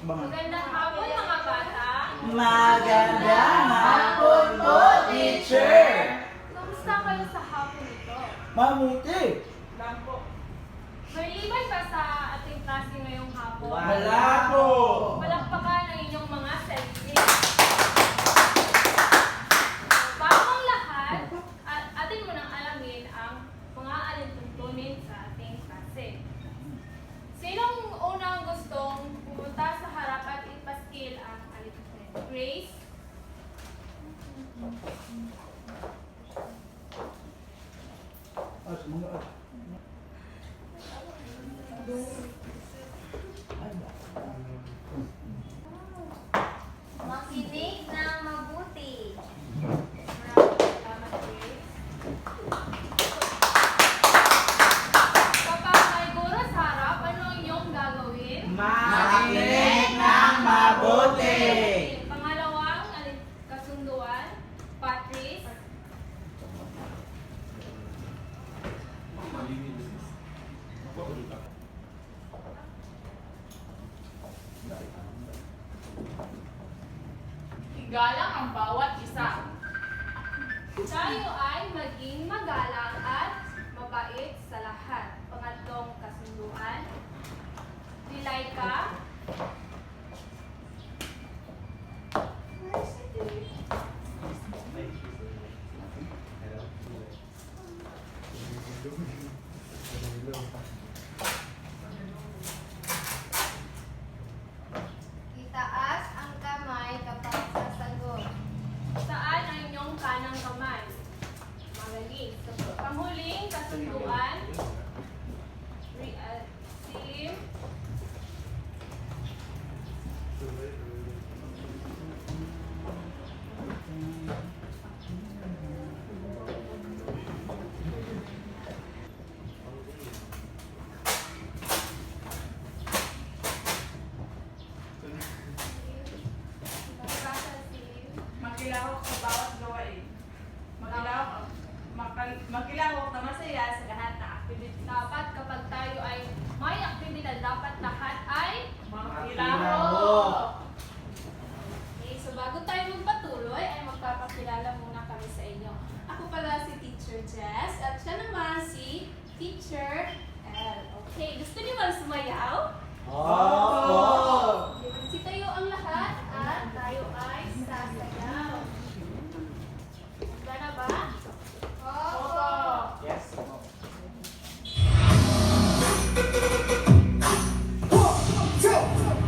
Magandang hapon mga bata. Magandang hapon po, teacher! Kamusta kayo sa hapon ito? Mabuti! May liban ba sa ating klase ngayong hapon? Wala po! Palakpakan ang inyong mga sarili. Bago ang lahat, atin munang alamin ang mga alintuntunin sa ating klase. Sinong unang gustong pumunta sa harap at ipaskil ang alintuntunin? Grace? Makinig na mabuti. Maraming salamat, Grace. Kapag may guro sa harap, ano ang inyong gagawin? Makinig ng mabuti! Pangalawang kasunduan, Patrice. Igalang ang bawat isa. Tayo ay maging magalang at mabait sa lahat. Pangatlong kasunduan, Lilaika. Itaas ang kamay kapag sasagot. Saan ang inyong kanang kamay? Magaling. So, panghuling kasunduan, Sim. Basta Sim. Makilahok sa bawat gawain. Makilahok na masaya sa lahat na activity. Dapat kapag tayo ay may aktibidad, dapat lahat ay Makilahok. Okay, so bago tayo magpatuloy, ay magpapakilala muna kami sa inyo. Ako pala si Teacher Jess at siya naman si Teacher L. Okay, gusto niyo ba sumayaw? Opo! Sitayo ang lahat at tayo ay sasayaw. Handa na ba? Opo. Yes.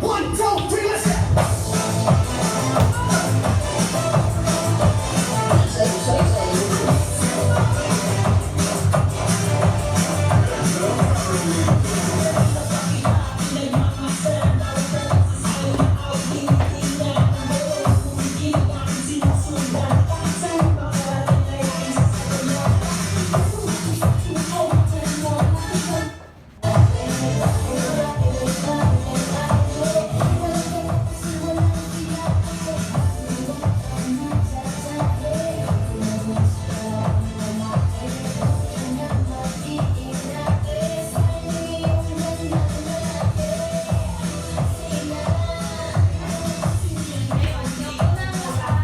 One, two, three, let's go! Ngayon, yung unang lahat.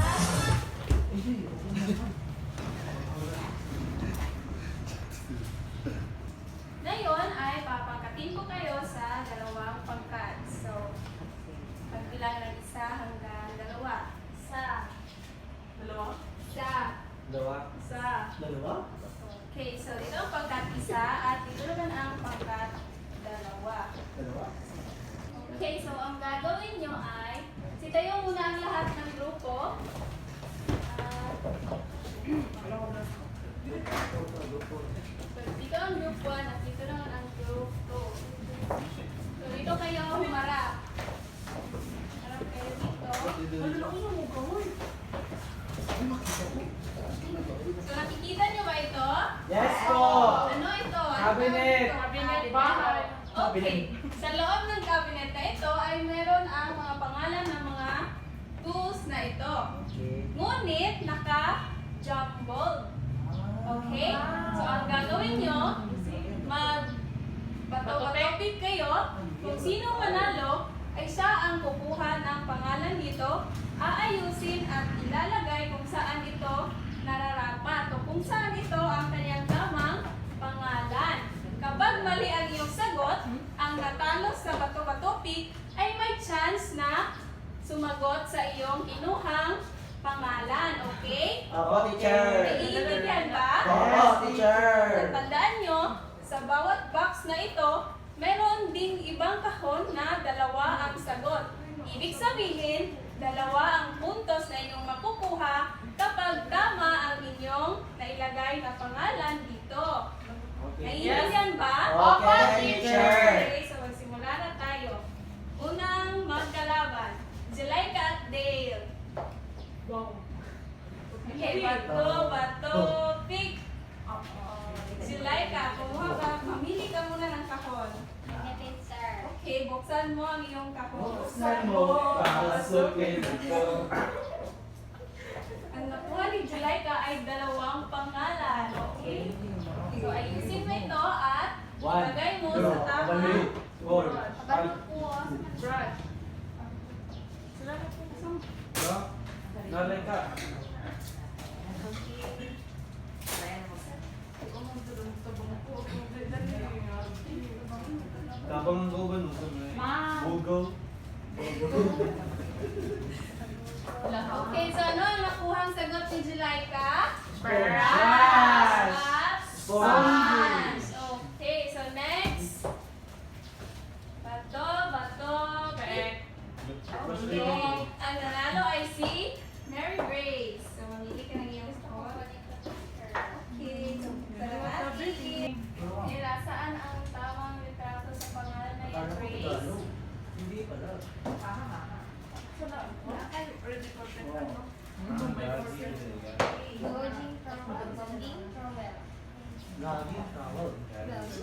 Ngayon ay papangkatin ko kayo sa dalawang pangkat. So, pagbilang ng isa hanggang dalawa. Isa. Dalawa. Isa. Dalawa. Isa. Dalawa? Okay, so dito ang pangkat isa at dito naman ang pangkat dalawa. Dalawa? Okay, so ang gagawin nyo ay sitayo muna ang lahat ng grupo. Dito ang group 1 at dito naman ang group 2. So dito kayo humarap. Harap kayo dito. So nakikita nyo ba ito? Yes po! Ano ito? Ano Cabinet. ito? Cabinet bahay. Okay. Sa loob ng cabinet na ito ay meron ang mga pangalan ng mga tools na ito. Ngunit naka-jumbled. Okay? So ang gagawin nyo, mag-topic kayo. Kung sino manalo, ay siya ang kukuha ng pangalan dito, aayusin at ilalagay kung saan ito nararapat o kung saan ito ang kanyang tamang pangalan. Kapag mali ang iyong sagot, ang natalo sa bato-bato pick ay may chance na sumagot sa iyong kinuhang pangalan. Okay? Opo, teacher. Naiintindihan ba? Opo, teacher. Tandaan nyo, sa bawat box na ito, meron ding ibang kahon na dalawa ang sagot. Ibig sabihin, dalawa ang puntos na inyong makukuha kapag tama ang inyong nailagay na pangalan dito. Naiintindihan ba? Okay, teacher. Okay, so magsimula na tayo. Unang magkalaban, Jelaica at Dale. Okay, bato, pick. Jelaica, kumuha ka. Mamili ka muna ng kahon. Negative, sir. Okay, buksan mo ang iyong kahon. Buksan mo, pasukin ito. Ang nakuha ni Jelaica ay dalawang pangalan. Okay? So, ayusin mo ito at ilagay mo sa tamang Bato po. brush. Galing ka. Kapag ang guban mo sa Ma. Google. Okay, so ano ang nakuhang sagot ni Jelaica? Brush. At Sponge. sponge. Okay, so next. Bato, pick. Okay, ang nanalo ay si Mary Grace. So, mamili ka ng iyong kahon. Okay, so salamat. Nila, saan ang tamang litrato sa pangalan na yung Grace? Hindi pala. Dodging from Dodging from well. Lagi tawag.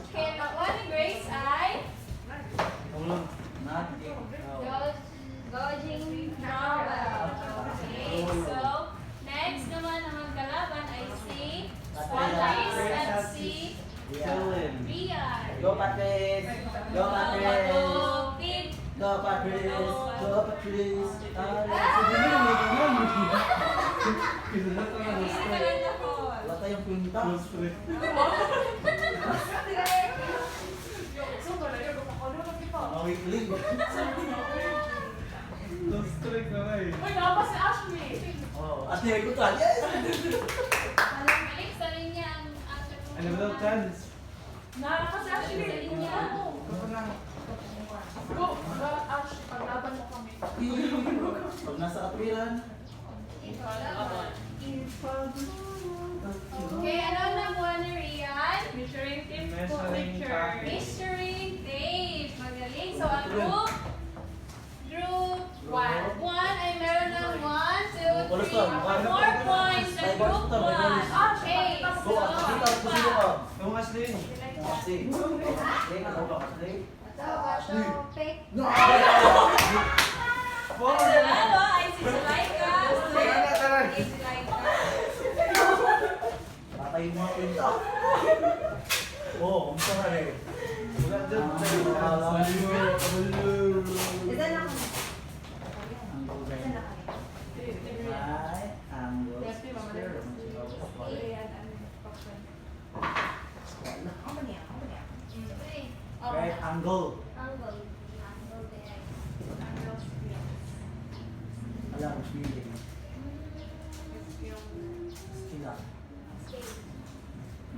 Okay, nakuha ni Grace ay Tulong. Natin. Dodging Novel. Okay, so next naman ang magkalaban ay si Patrice at si Dylan. Rian. Go Patrice! Go Patrice! Bato, pick. Go Patrice! Go Patrice! Sige na, may ganyan. Kinulat ko na Mamili gusto. ka ng kahon. Wala tayong pinta. Mawikling. Lost track na rin. Oh, at nilay ko ka. Yes! Balik sa linya ang Ano ba daw chance? Sa linya. Pag nasa katwiran. Okay, ano ang nakuha ni Rian? Measuring tape po, Measuring teacher. tape. Measuring tape. Magaling. So, ang group 1 ay meron ng 1, 2, 3, 4 points sa group 1. Okay, so, Go, dito, pusiyo ka. Yung Ashley. Kasi. Kasi, ano ba kasi? Bato, pick. ang nanalo ay si Jelaica. Okay, Jelaica. Patay yung mga pinta. Oo, kumusta ka rin? Wala dyan. Isa na ako. Right angle. Angle. Angle there. Alam, feeling. Skill up. Scale.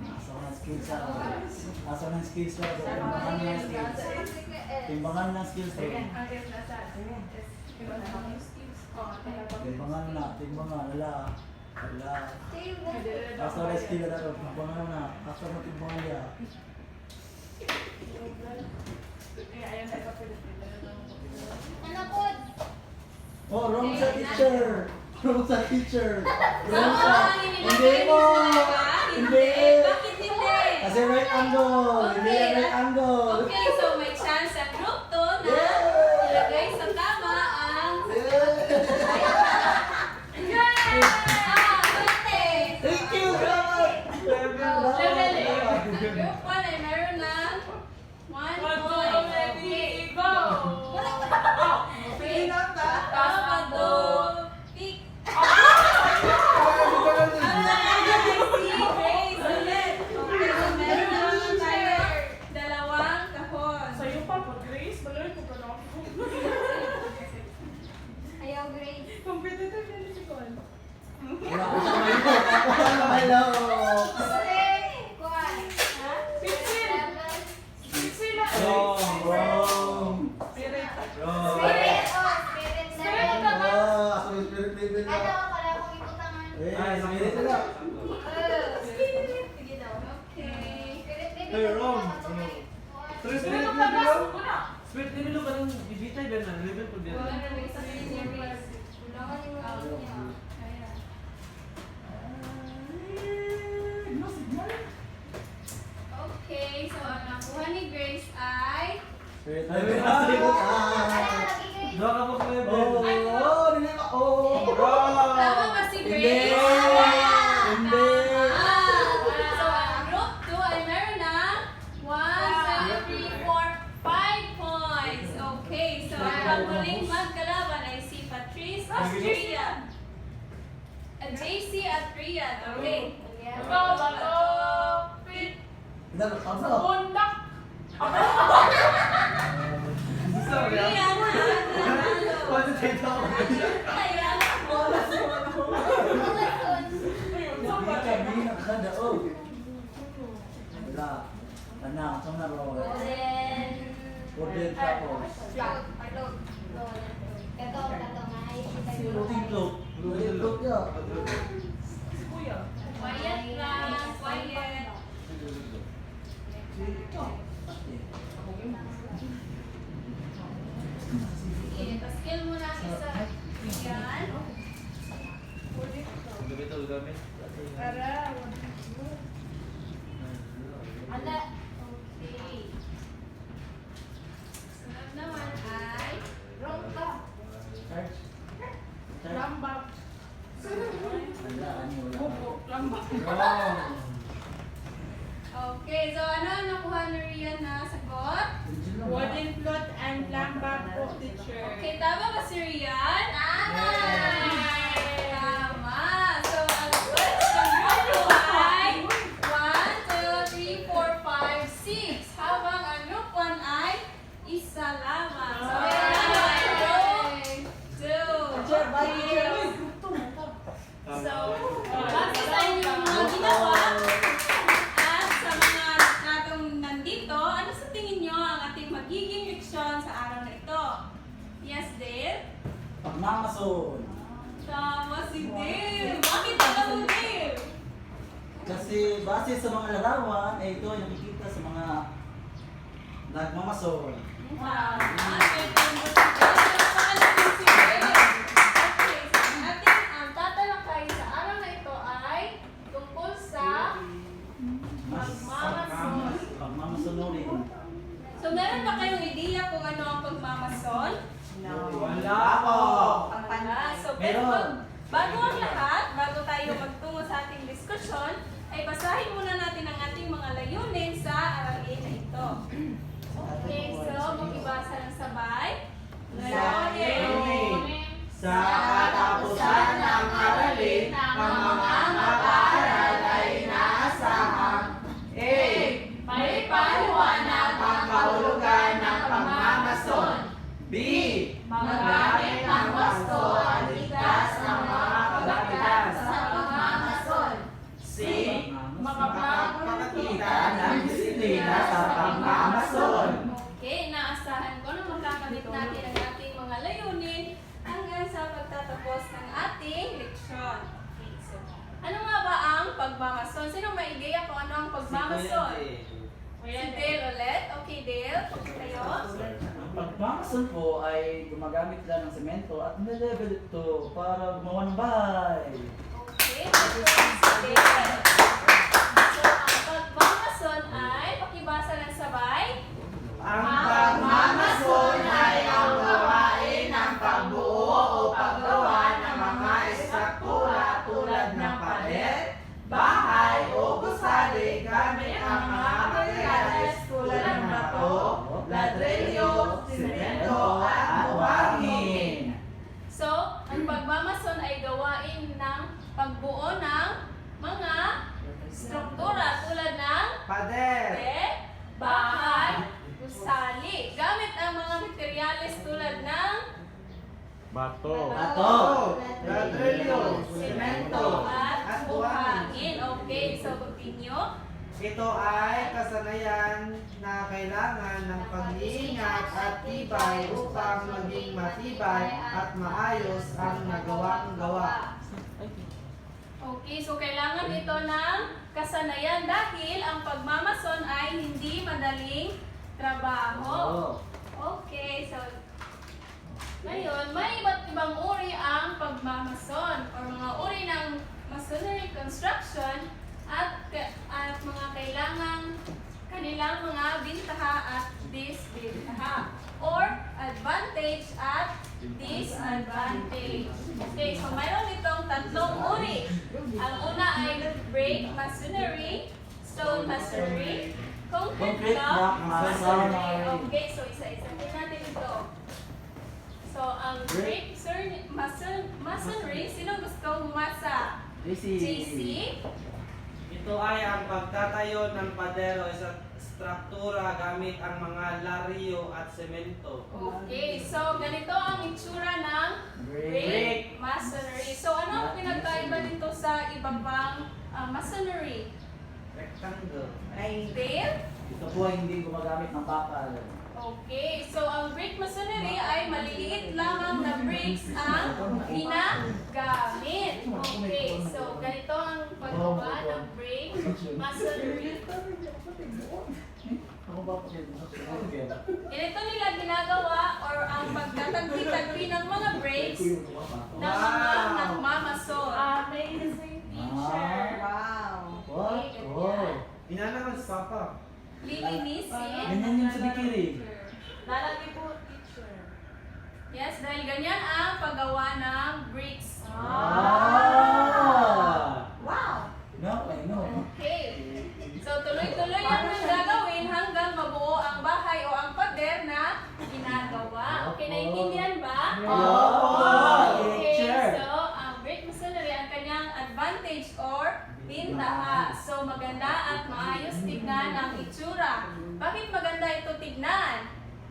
Asa ng skills ako. Asa ng skills ako. Timbangan ng skills. Timbangan ng skills ko. Timbangan na. Timbangan. Wala. Wala. Scale na. Asa ng skill na ako. Timbangan na. Asa ng timbangan niya. Ano po? Oh, wrong sa teacher. Wrong sa teacher. So, Wrong sa... ang Hindi inilagay mo. ni Jelaica? Hindi. Bakit hindi? Kasi right angle. Hindi Okay. right angle. Okay, so may chance sa group 2 na Yeah. ilagay sa tama ang Yeah. Yay! Swerte! Thank you, God. Level Ang group 1 ay meron ng 1 point. Ready, go! Okay. Hello! Wrong! Spirit. Wrong! Spirit Spirit level. Ah, so spirit level na. Ano, wala akong ikutangan. Eh, spirit na. Spirit. Sige daw. Okay. Spirit level. Hey, wrong. Terus Spirit spirit of level the lo. Muna. Spirit level lo kanang ibitay ba na level po din. Wala na may isa series. Ulangan yung mga niya. Ayan. Okay, so ang nakuha ni Grace ay Spirit level na. Spirit Dua ka po level. Oh, dili ba? Oh, tama ba si Hindi. Grace? Hindi. So ang group 2 ay meron ng 1, 2, 3, 4, 5 points. Okay, so ang pagmuling magkalaban ay si Patrice at Trian. JC at Trian. Okay. Ikaw, bato. Pit. Hindi ba? Tama. Bundak. Gusto mo Trian ya? at Paano tayo? Ayan. Hindi kami nakada. Oh. Wala. Tanang, saan na ro? Golden tapos. Floating cloak. Floating cloak ya. Kuya. Quiet lang. Quiet. Sige, pa-skill mo na ang isa. Yan. Gamit o gamit. Ala. Okay. Sunod naman ay Charge. Charge. Lambak. Wala, ano, wala. Bubo. Lambak. Wrong. okay, so ano ang nakuha ni Rian na sagot? Wooden float and lambak po, teacher. Okay, tama ba si Rian? Tama! Tama! So, ang sagot ng grupo ay 1, 2, 3, 4, 5, 6. Habang ang group 1 ay isa lamang. So, meron tayo group 2. Okay. So, base sa inyong mga ginawa at sa mga natong nandito, ano sa tingin nyo ang ating magiging leksyon sa araw na ito? Yes, Dale? Pagmamason. Tama si Dale! Bakit alam mo, Dale? Kasi base sa mga larawan, eh ito ay nakikita sa mga nagmamason. Wow! Swerte mo si Dale. Napakaalam mo si Dale. Okay, so ang ating tatalakay sa araw na ito ay tungkol sa pagmamason. Pagmamasonorin. So, meron ba kayong ideya kung ano ang pagmamason? Wala po. So, Meron. bago ang lahat, bago tayo magtungo sa ating diskusyon, ay basahin muna natin ang ating mga layunin sa aralin na ito. Okay, so makibasa ng sabay. Layunin. Sa katapusan ng aralin, ang mga mag-aaral ay inaasahan. A. May paliwanag Ang kahulugan ng pagmamason. B. Magamit ang wasto at ligtas ng mga kabataan sa pagmamason. C. Makapagpakita ng disiplina sa pagmamason. Okay, inaasahan ko na magkakamit natin ang ating mga layunin hanggang sa pagtatapos ng ating leksyon. Okay, so, ano nga ba ang pagmamason? Sino may ideya kung ano ang pagmamason? Si Dale ulit. Okay, Dale, kayo? Ang pagmamason po ay gumagamit lang ng semento at nilevel ito para gumawa ng bahay. Okay, next si Dale. So, ang pagmamason ay, pakibasa ng sabay. Ang pagmamason ay ang gawain ng pagbuo o paggawa ng mga estruktura tulad ng pader, bahay o gusali gamit ang mga materyales tulad ng bato, ladrillo, semento at buhangin. So, ang pagmamason ay gawain ng pagbuo ng mga struktura tulad ng Pader, bahay, gusali. Gamit ang mga materyales tulad ng Bato. bato, ladrillo, semento, at at buhangin. Okay, so continue. Ito ay kasanayan na kailangan ng pag-iingat at tibay upang maging matibay at maayos ang nagawang gawa. Okay, so kailangan ito ng kasanayan dahil ang pagmamason ay hindi madaling trabaho. Okay, so ngayon, may iba't ibang uri ang pagmamason or mga uri ng masonry construction at mga kailangan kanilang mga bintaha at disbintaha or advantage at disadvantage. Okay, so mayroon itong tatlong uri. Ang una ay brick masonry, stone masonry, concrete block masonry. Okay, so isa-isa din natin ito. So, ang brick masonry, sino gusto umasa? JC? Ito ay ang pagtatayo ng padero sa struktura gamit ang mga laryo at semento. Okay, so ganito ang itsura ng brick masonry. So, ano ang pinagkaiba dito sa iba pang masonry? Rectangle. Dale? Ito po ay hindi gumagamit ng bakal. Okay, so ang brick masonry ay maliliit lamang na bricks ang ginagamit. Okay, so ganito ang paggawa ng brick masonry. Ganito nila ginagawa or ang pagtatagpi-tagpi ng mga bricks ng mga nagmamason. Amazing teacher. What? Oh. Inanaman sa papa. Lilinisin. Ganyan yung sa bikiri. Lalagay po, teacher. Yes, dahil ganyan ang paggawa ng bricks. Wow! No, I know. Okay. So, tuloy-tuloy lang ang gagawin hanggang mabuo ang bahay o ang pader na ginagawa. Okay, naiintindihan ba? Okay, Teacher. so, ang brick masonry, ang kanyang advantage or bintaha. So, maganda at maayos tignan ang itsura. Bakit maganda ito tignan?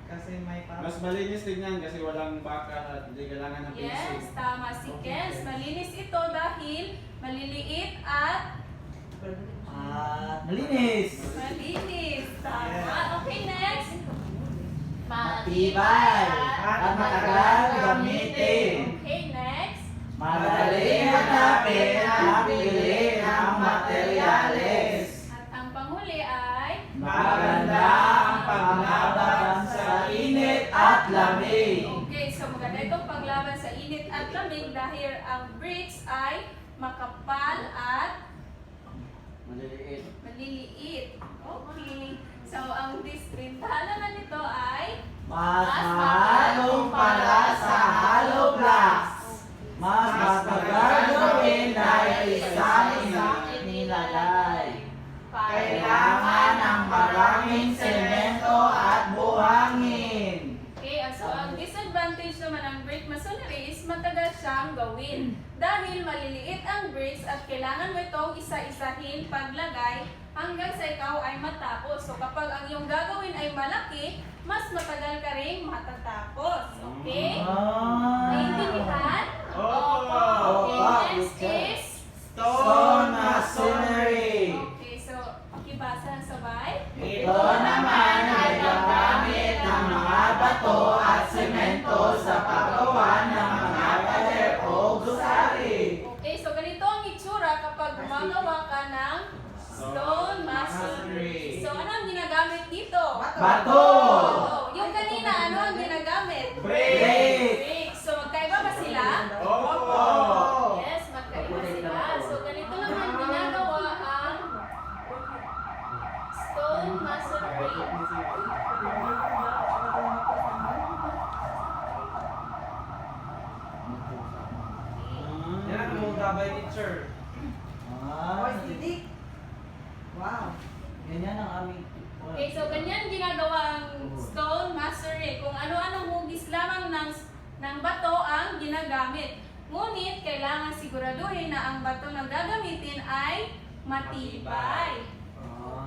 Kasi may papa. Mas malinis tignan kasi walang bakal at hindi kailangan ng Yes, pinsil. tama si Kens. Malinis ito dahil maliliit at Malinis. malinis. Tama. Okay, next. Matibay at matagal gamitin. Okay, next. Madali hanapin at bilhin ang materyales. At ang panghuli ay Maganda ang paglaban sa init at lamig. okay, so maganda itong paglaban sa init at lamig dahil ang bricks ay makapal at Maliliit. maliliit. Okay. So ang disbintahan naman nito ay Mas mahal kumpara sa hollow blocks. Mas matagal gawin dahil isang inilalay. Kailangan ng maraming semento at buhangin. Okay, so ang disadvantage naman ng brick masonry is matagal siyang gawin. Dahil maliliit ang bricks at kailangan mo itong isa-isahin paglagay hanggang sa ikaw ay matapos. So kapag ang iyong gagawin ay malaki, mas matagal ka rin matatapos. Okay? Naiintindihan? Opo. Okay, next is Stone masonry. okay, so pakibasa ng sabay. Ito naman ay gagamit ng mga bato at semento sa paggawa ng mga pader o gusali. Okay, so ganito ang itsura kapag gumagawa ka ng stone masonry. So ano ang ginagamit dito? Bato! Oh, yung kanina, ano ang ginagamit? Brick! Brick. So magkaiba ba sila? Opo. Yes, magkaiba sila. So ganito naman ginagawa ang stone masonry. Yan ang mga gabay teacher. Wow. Ganyan ang aming... Okay, so ganyan ginagawa ang stone masonry. Kung ano-anong hugis lamang ng bato ang ginagamit. Ngunit, kailangan siguraduhin na ang bato na gagamitin ay matibay.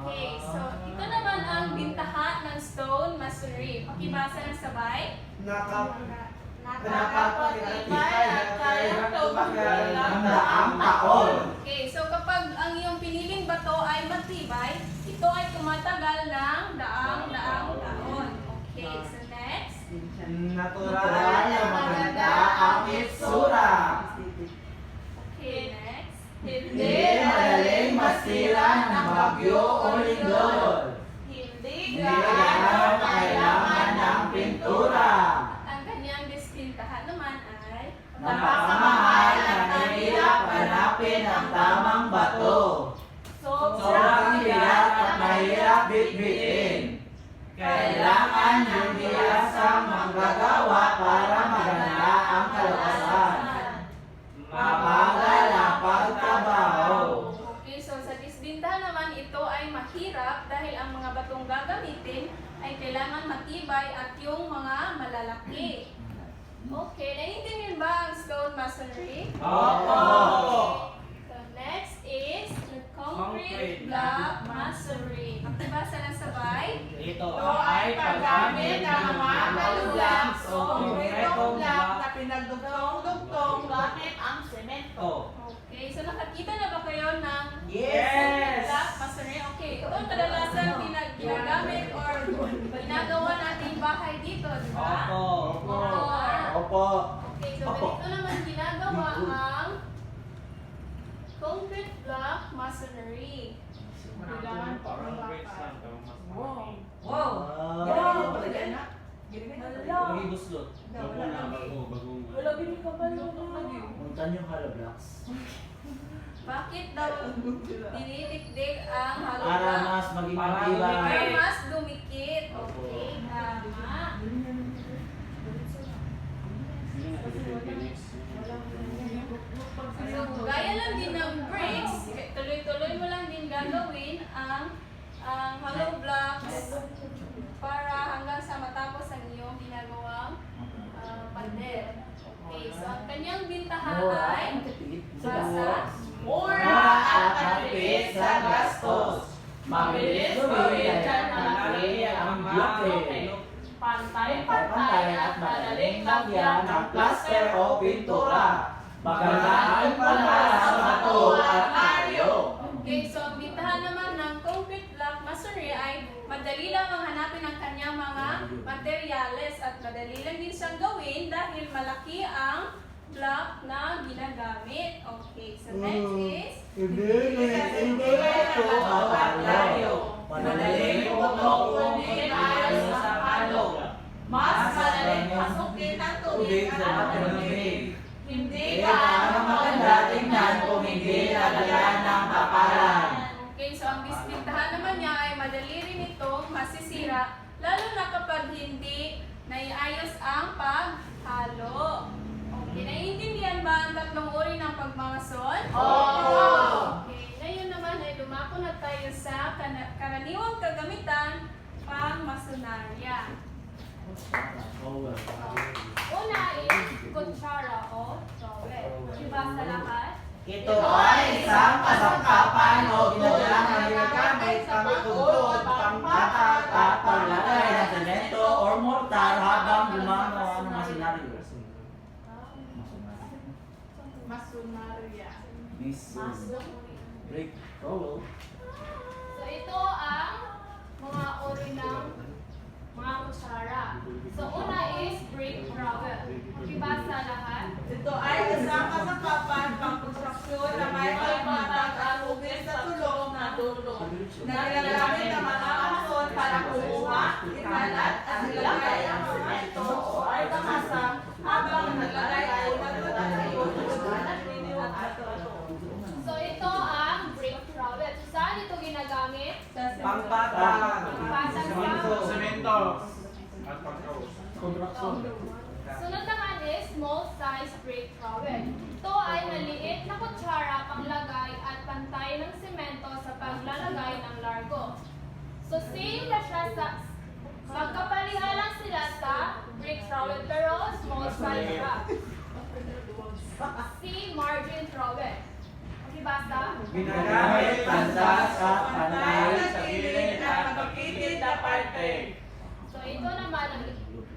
Okay, so ito naman ang bintaha ng stone masonry. Pakibasa ng sabay. Nakapagpatibay Nakapagpatibay at kayang tagal ng daang taon. Okay, so kapag ang iyong piniling bato ay matibay, ito ay tumatagal ng daang taon. Okay, so next. Natural na maganda ang itsura. Okay, next. Hindi madaling masira ng bagyo o lindol. Hindi Hindi gaano kailangan ng pintura. Ang kanyang dispintahan naman ay Napakamahal at mahirap hanapin ang tamang bato. Sobrang bigat at mahirap bitbitin. Kailangan yung biyasang manggagawa para maganda ang kalakasan. Mabagal ang pagtrabaho. Okay, so sa disbintahan naman ito ay mahirap dahil ang mga batong gagamitin ay kailangan matibay at yung mga malalaki. Okay, naiintindihan ba ang stone masonry? Opo! So next is the concrete block masonry. Pakibasa na sabay. Ito ay paggamit ng mga hollow blocks o block konkretong block na pinagdugtong-dugtong gamit ang semento. Okay, so nakakita na ba kayo ng Yes! block masonry? Okay, ito ang kadalasan ginagamit or ginagawa nating bahay dito, di ba? Opo. Opo! Okay, so ganito naman ginagawa ang concrete block masonry. Kailangan Parang pang grades lang. Parang mas malaki. Wow! Wow! Lagi buslot. Bago na, bagong. Puntan yung hollow blocks. Bakit daw dinidikdik ang hollow Para block? mas maging Para Para matibay. mas dumikit. Okay, tama. Hindi na Philippine Phoenix. So, gaya lang din ng bricks, tuloy-tuloy mo lang din gagawin ang hollow blocks para hanggang sa matapos ang iyong ginagawang pader. Okay, so ang kanyang bintahan ay basa. Mura at matipid sa gastos. Mabilis gawin at malaki ang bloke. Pantay at madaling lagyan ng plaster o pintura. Magandang para sa bato at aryo. Okay, so ang bintahan naman ng concrete block masonry ay madali lang ang hanapin ang kanyang mga materyales at madali lang din siyang gawin dahil malaki ang block na ginagamit. Okay, so next is Hindi ito ang aryo. Madaling pumupunin ayon sa palog. Mas madaling pasukin ang tubig sa tubig. Hindi gaano maganda tingnan kung hindi lagyan ng kapalan. Okay, so ang disbintahan naman niya ay madali rin itong masisira lalo na kapag hindi naiayos ang paghalo. Okay, naiintindihan ba ang tatlong uri ng pagmamason? Opo! Okay, ngayon naman ay lumako na tayo sa karaniwang kagamitan pang masonarya. Una is kutsara o trowel. Diba sa lahat? Ito ay isang kasangkapan o ginagalang ginagamit pangtugtog, pangtatak at paglagay ng semento or mortar habang gumagawa ng masinaryo. Masonaria. Break. Roll. So ito ang mga uri ng mga kutsara. So una is brick trowel. Diba sa lahat? Ito ay isang kasangkapan pang konstruksyon na may pagmatag at ugis sa tulong na dulo na ginagamit ng mga mason para kumuha, ikalat at ilagay ang semento o argamasa habang naglagay o nagtatayo at liniwag at ato. So ito ang brick trowel. So saan ito ginagamit? Pangpatag. Pangpatag sa Semento. At pagkaos. Sunod naman is small size brick trowel. Ito ay maliit na kutsara panglagay at pantay ng semento sa paglalagay ng largo. So same na siya sa magkapalihan lang sila sa brick trowel pero small size siya. See margin trowel. Okay, basta? Ginagamit pantas at pantay Sa gilid at magkitid na parte. So ito naman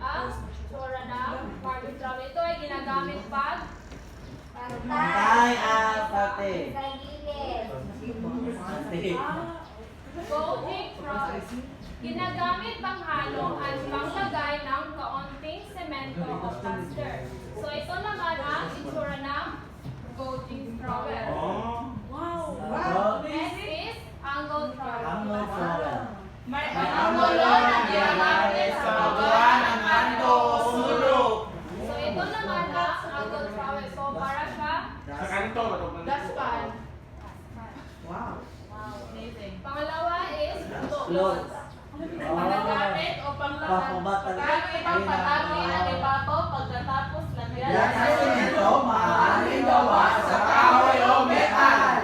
ang tsura ng margin trowel. Ito ay ginagamit pag Pantay at pati. Sa gilid. Pati. Golden cross. Ginagamit panghalo at panglagay ng kaunting semento o plaster. So ito naman ang itsura ng golden thrower. Oh. Wow. Next is angle thrower. Angle thrower. May Ang angulo na ginagamit sa paggawa ng ando o sulok. So ito naman ang angle thrower. So para siya Sa kanto. Daspan. Wow. wow, amazing. Pangalawa is float. Float. Panagamit o panglakas. Papabat talaga. Gamit ang patagi ang ibato pagkatapos lagyan. Yan ay semento, maaaring gawa sa kahoy o metal.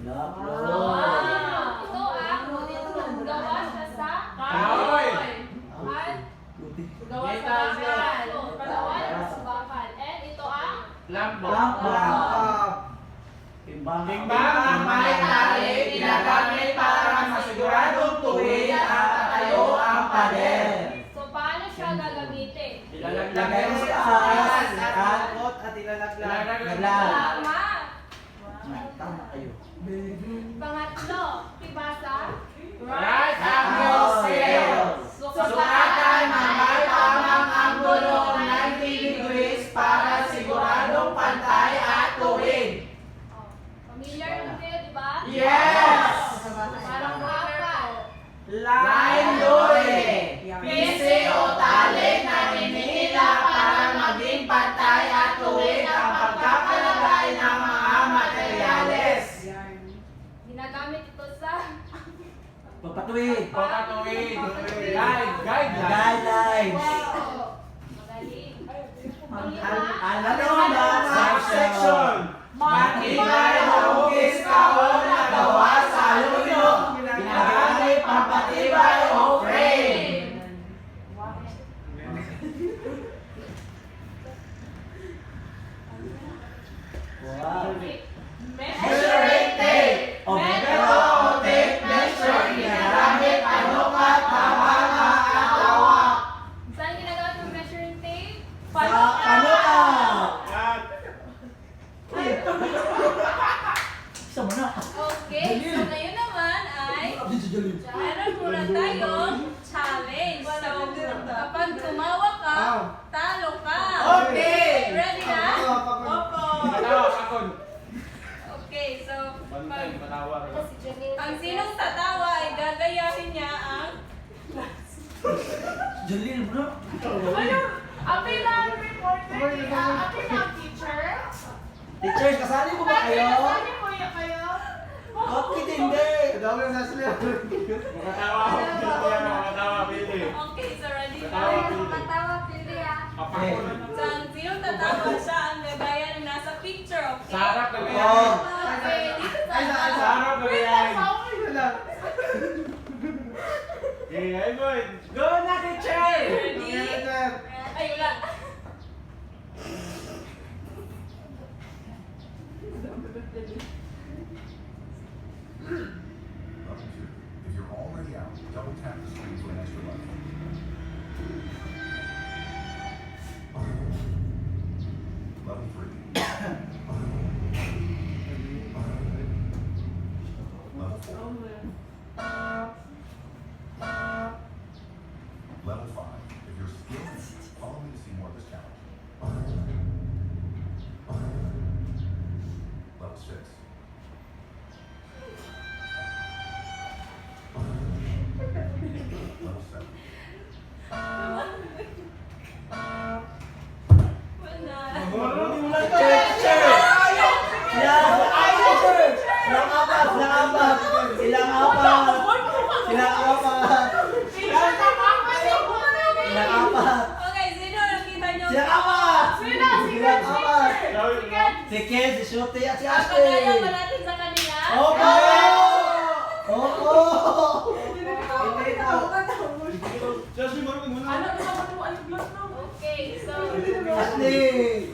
Wow. Ito ang gawa siya sa Kahoy. at Gawa sa bakal. gawa sa bakal. And ito ang Lambo. Timbang. Timbang. May tali, ginagamit para masiguradong tuwid at tayo ang pader. so paano siya gagamitin? Lagay mo sa taas at Ilalaglag. naglag. Tama. Tama kayo. Pangatlo, tibasa. Right Angle scale. Sukatan ang may tamang anggulo 90 degrees para siguradong pantay at tuwid. Oh, familiar na kayo, di ba? Yes! Parang hapa. Line lure. Pisi o tali na hinihila para maging pantay at tuwid ang pagkakalagay ng mga materyales. Ginagamit ito sa Pagpatuwid. Pagkatuwid. Guideline. Guidelines. wow. Magaling. Ano na subsection? Matibay na hugis kahon na gawa sa alumino. Ginagamit pampatibay o frame. Wow. Measuring tape. O metro o tape measure. Ginagamit panukat, pamama at tawak. Saan ginagamit yung measuring tape? Panukat. Yan. Isa mo na. Okay, so ngayon naman ay meron muna tayong challenge. So, kapag tumawa ka, talo ka. Okay. Ready na? Patawa. Akon. Okay, so Bantay. Patawa. Si Janine. ang sinong tatawa ay gagayahin niya ang Jalil bro. Apil ang reporter. Apil ang teacher. Teachers, kasali mo ba kayo? Kasali po kayo. Bakit hindi? Makatawa ako. Makatawa. Pili. Okay, so ready Tatawa. na? Matawa, pili ah. Apakon. So, ang sinong tatawa siya ang gagaya ng nasa picture, okay? Sa harap na Oh. gayahin. Okay, dito sa Sa harap na gayahin. Okay, ay boy. Go na, teacher! Ready? Ay, wala. Level 2. If you're already out, double tap the screen for an extra level. Level 3. Level 4. Level 5. If you're skilled, follow me to see more of this challenge. Level 6. Level 7. Wala. Teacher! Yan! Ay, teacher! Silang apat! Silang apat! Silang apat! Silang apat! Silang apat! Okay, sino nakita niyo? Silang apat! Silang apat! Si Ken, si Shoti at si Papagaya ba Ashley! natin sa kanila? Opo! Opo! Just remember muna. Okay, so Ashley!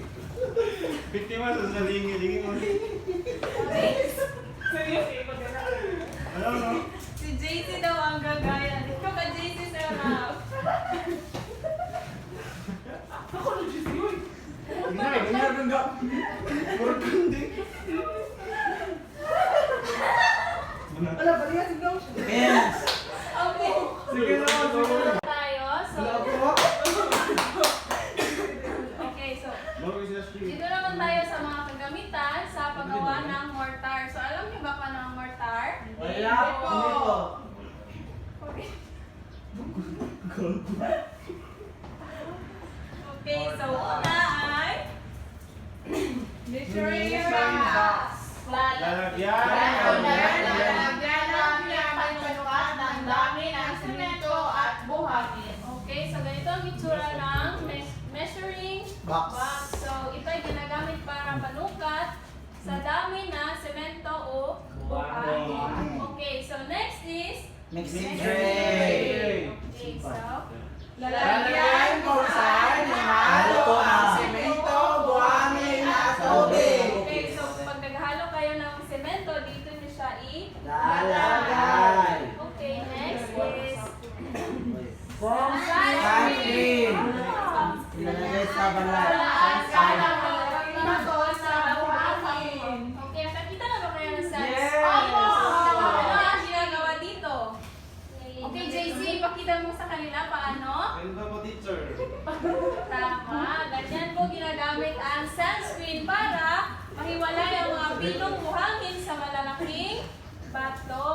Biktima sa salingi mo. Ano no? si JC daw ang gagaya. Ikaw ka JC sa harap. Ganyan, ganyan, Wala, balihan si Gong. Yes. Okay. Sige na, sige. Tayo. So, okay, so, Bago sila stream. dito naman tayo sa mga kagamitan sa paggawa ng mortar. So, alam niyo ba paano ang mortar? Wala po. Okay. Okay, so una ay Measuring box. Lalagyan. Lalagyan namin ang panukat ng dami ng simento at buhangin. okay, so ganito ang itsura ng measuring Box. So, ito ay ginagamit para panukat sa dami na semento o buhangin. Okay, so next is Mixing tray. okay, so Lalagyan kung saan ihalo ang simento, buhangin at tubig. okay, so pag naghalo kayo ng semento, dito niyo siya Lalagay. Okay, next is Sunscreen. Ilalagay sa balat. Okay, nakakita na ba kayo ng sunscreen? Yes! Ano ang ginagawa dito? Okay, JC, ipakita mo sa kanila paano. Ganda mo, teacher. Tama, ganyan po ginagamit ang sunscreen para mahiwalay ang mga pinong buhangin sa malalaking bato.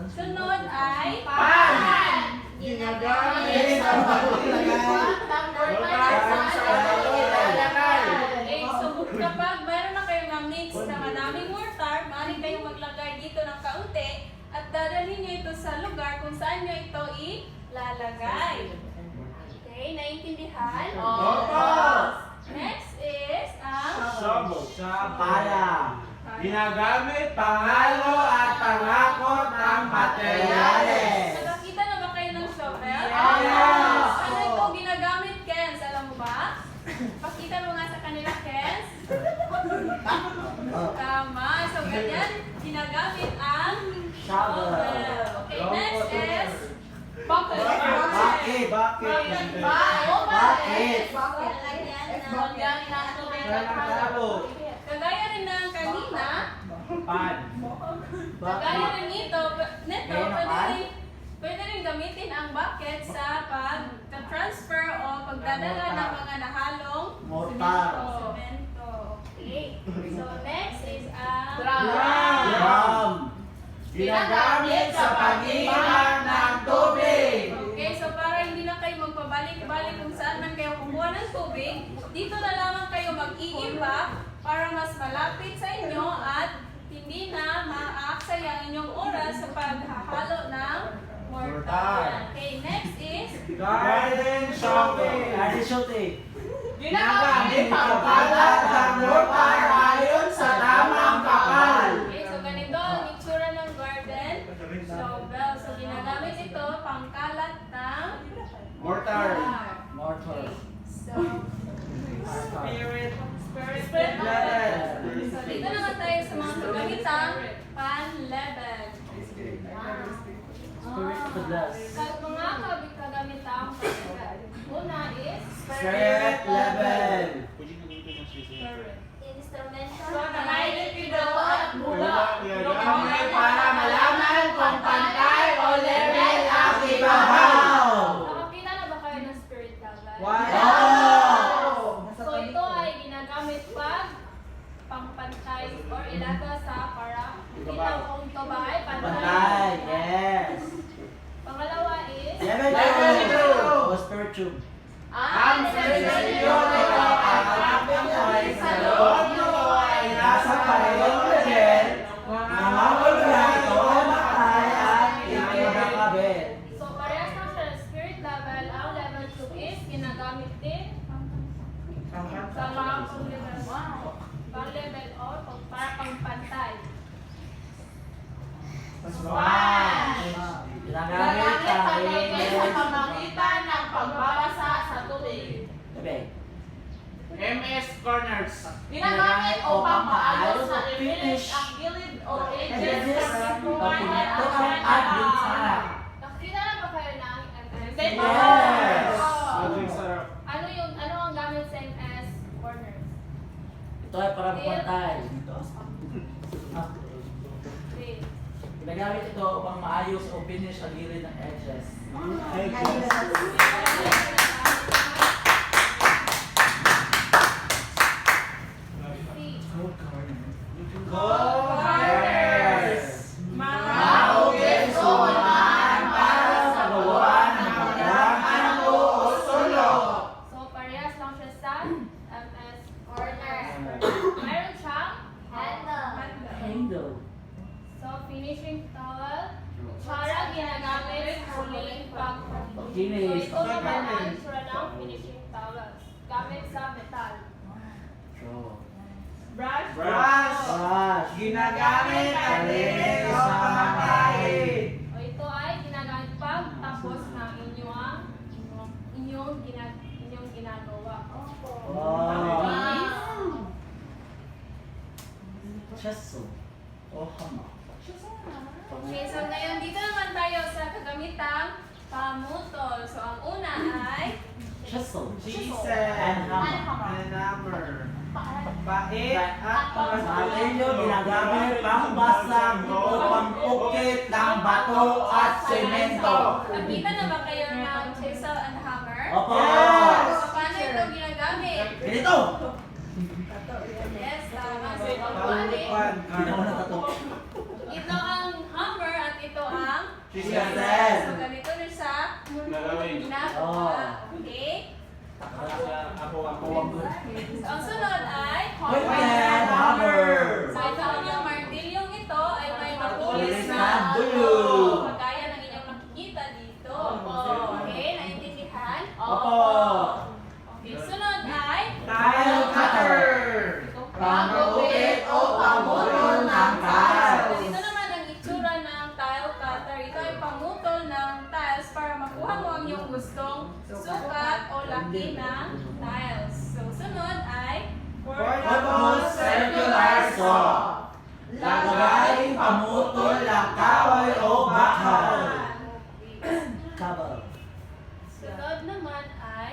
Sunod ay Pan! Ginagamit ang paglagay. Okay, so kapag mayroon na kayo na mix na madaming mortar, maaari kayong maglagay dito ng kaunti at dadalhin nyo ito sa lugar kung saan nyo ito ilalagay. Okay, naiintindihan? Opo. Next is ang Sabog. Pala. Ginagamit Pangalo at pangakot ng materyales. nakakita na ba kayo ng shovel? Yes! Ano ito ginagamit, Kens? Alam mo ba? Pakita mo nga sa kanila, Kens. Tama. So, ganyan, ginagamit ang Shovel. Okay, next is bucket. Bakit? Bakit? Bakit? Sabog. Kagaya rin ng kanina, pan. kagaya rin nito, Bakit? pwede rin gamitin ang bucket sa pag-transfer o pagdadala ng mga nahalong Mortar. semento. Okay. So, next is ang Drum. Ginagamit sa pag-iwan ng tubig. Okay, so para hindi na kayo magpabalik-balik kung saan man kayo kumuha ng tubig, dito na lamang kayo mag-iiba para mas malapit sa inyo at hindi na maaksaya ang inyong oras sa paghahalo ng mortar. Okay, next is Garden shopping. Garden shopping. Ginagamit ang balat ng mortar ayon sa tamang kapal. okay, so ganito ang itsura ng garden shovel. So ginagamit ito pangkalat ng Mortar. Mortar. So, Spirit. spirit level. So dito naman tayo sa mga kagamitang pan level. Spirit of the glass. Mga kagamitang pan level. Una is Spirit level. Instrumental. So, may likido at bula. Ginagamit Para malaman kung pantay o level ang ibabaw. Nakakita na ba kayo ng spirit level? Wow! So ito ay ginagamit pag pangpantay or ilaga sa para kita kung ito ba ay Pantay. pantay. Yes. Pangalawa is Level 2. O spirit tube. Ang sensasyon nito ay kapitay sa loob nito ay Nasa parehong level. Mga bulga ito nakay at ikinakabit. so parehas na siya ng spirit level. Ang level 2 is ginagamit din sa pang level 1. Pang level or para pangpantay. Ginagamit Ginagamit sa sa level sa pamagitan ng pagbabasa sa tubig. MS Corners. Ginagamit upang maayos sa i-finish ang gilid o edges ng buwan at Nakita na ba kayo ng MS? Yes. Magic sarap. Ano ang gamit sa MS corners? Ito ay para pantay. Drill. Ginagamit ito upang maayos o finish ang gilid ng edges. C. Go-karters! Mga Mahugis sumahan para sa gawa ng magandang o sulok. So, parehas lang siya sa MS Corner. Mayroon siyang Handle. Handle. so finishing towel. Para ginagamit sa huling pag-finish. So, Finish. ito naman ang itsura ng finishing towels. Gamit sa metal. So, brush. Brush! brush. Ginagamit ang linis sa pamakain. O ito ay ginagamit pag tapos ng inyong ginagawa. Wow. Cheso. Oh, hama. Okay, so ngayon dito naman tayo sa kagamitang pamutol. So ang una ay Cheso. Chisel. And hammer. And hammer. Pait at Martilyo ginagamit pambasag o pangukit ng bato at semento. nakita na ba kayo ng chisel and hammer? Opo. So, paano ito ginagamit? Ganito. Yes, tama. So ito po Paulipan. Hindi naman natatok. ito ang hammer at ito ang Chisel. So ganito na siya Gagawin. ginagawa. Okay? Ako. So ang sunod ay Quick and hammer. So ito ang martilyong ito ay may makulis Makulis na na dulo. Kagaya ng inyong nakikita dito. Okay, naintindihan? Opo. Okay, sunod ay tile cutter. Pangukit o pamulol ng tile. So, ito naman ang itsura ng tile cutter. Ito ay pamutol ng tiles para makuha mo ang iyong gustong sukat o laki ng tiles. So, sunod ay Purpose circular saw. Lagay pamutol ng kahoy o bakal. Kabal. sunod naman ay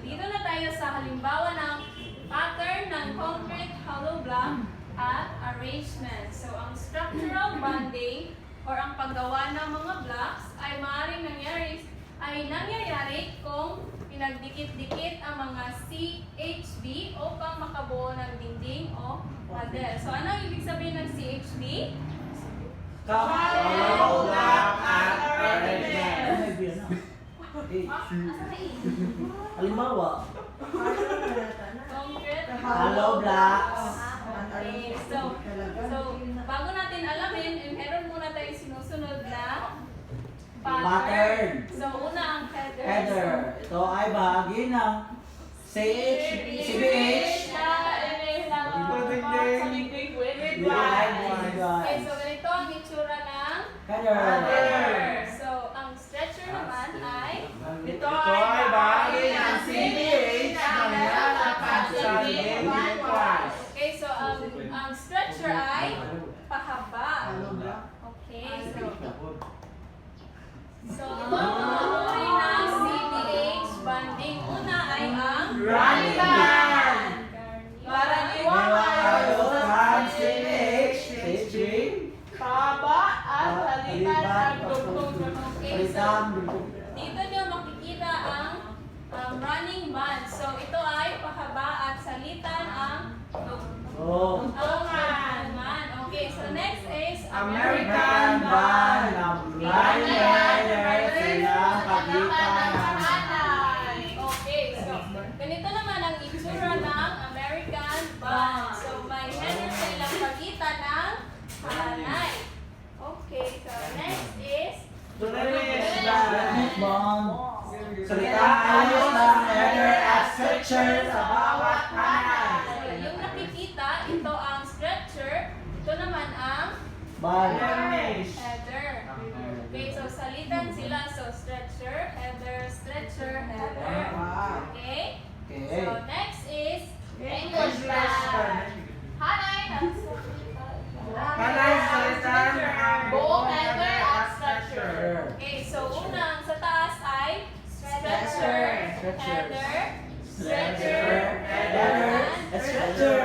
dito na tayo sa halimbawa ng pattern ng concrete hollow block at arrangement. So, ang structural bonding or ang paggawa ng mga blocks ay maaaring nangyayari kung pinagdikit-dikit ang mga CHB upang makabuo ng dinding o pader. So, ano ang ibig sabihin ng CHB? Hollow block at arrangement. Halimbawa, Concrete hollow blocks. Okay, so bago natin alamin, meron muna tayong sinusunod na Pattern. So, una ang header. Header. Ito ay bahagi ng CBH. Okay, so ganito ang itsura ng Header. So, ang stretcher naman ay Ito ay bahagi ng CBH na nilalakad sa lengthwise. okay, so ang stretcher ay pahaba. Okay, so ito ang mga uri ng CBH banding. Una ay ang Running man. Para Ayos ang CBH, HG. Taba at halitan ang dugtong. Okay, so dito nyo makikita ang running man. So ito ay pahaba at salitan ang Oh. man. Okay, so next is American band ng blind rider silang pagitan ng Okay, so ganito naman ang itsura ng American band. So may header sa ilang pagitan ng hanay. Okay, so next is Flemish band. Bond. Salitang ayos ng header at stretcher sa bawat hanay. So, yung nakikita, ito ang stretcher. Ito naman ang Bond. Flemish. header. Okay, so salitan sila. So stretcher, header, header. Okay? Okay. So next is English band. hanay. Hanay salitan ng Buong header at stretcher. Okay, so unang sa taas ay stretcher, Stretcher. header, Stretcher, header, Stretcher.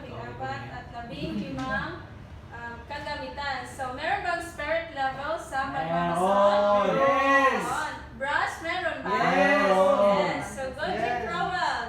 labing-apat at labing-limang kagamitan. So, meron bang spirit level sa pagmamasal? Oh, yes! Brass, meron ba? Yes! Yes. So, go Team Rowell.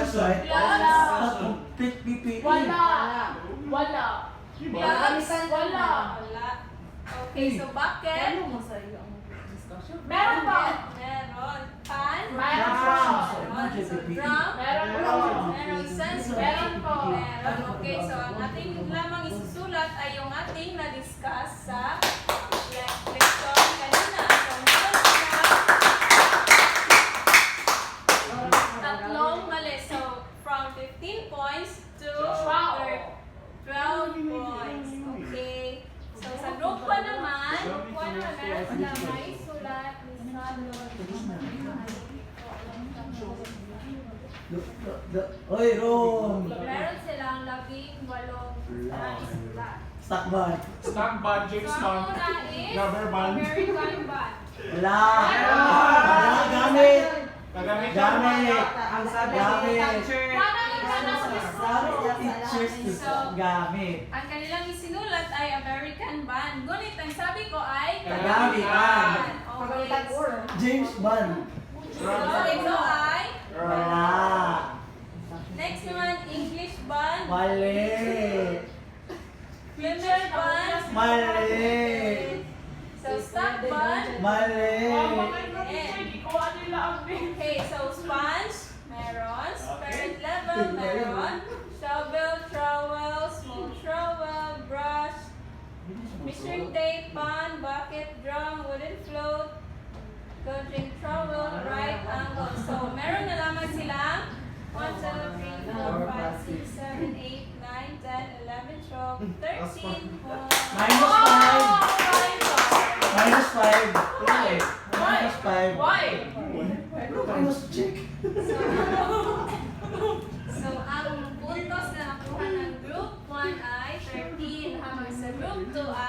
Plus, right? Plus. Complete PPE. Wala. Wala. Wala. Okay, so bucket. Meron po. Meron. Pan. Meron po. Drum. Meron po. Meron sense. Meron po. Meron. Okay, so ang ating lamang isusulat ay yung ating na-discuss sa lecture kanina. So, meron silang tatlong mali. So, from 15 points to 12 points. Okay. So, sa group 1 naman, meron sila may sulat ni Oy, Ron! meron silang 18 isulat. Stock bar. Stock band, James So, Bond. ang una is Rubber band. American band. Wala. Wala gamit. Kagamit Gamit. Ang sabi Gamit. ni teacher. Sabi niya teachers to gamit. Ang kanilang isinulat ay American band. Ngunit ang sabi ko ay Kagamitan. Okay. James Bond. So, ito ay Wala. next naman English band. Mali. Future band. Mali. So, stock band. Mali. Okay, so sponge, meron. Spirit level, meron. Shovel, trowel, small trowel, brush, measuring tape, pan, bucket, drum, wooden float, coaching trowel, right angle. So, meron na lamang silang 1, 2, 3, 4, 5, 6, 7, 8, 9, 10, 11, 12, 13 points. Minus 5. Minus 5. Minus 5. Why? Minus check. So, ang puntos na nakuha ng group 1 ay 13, habang sa group 2 ay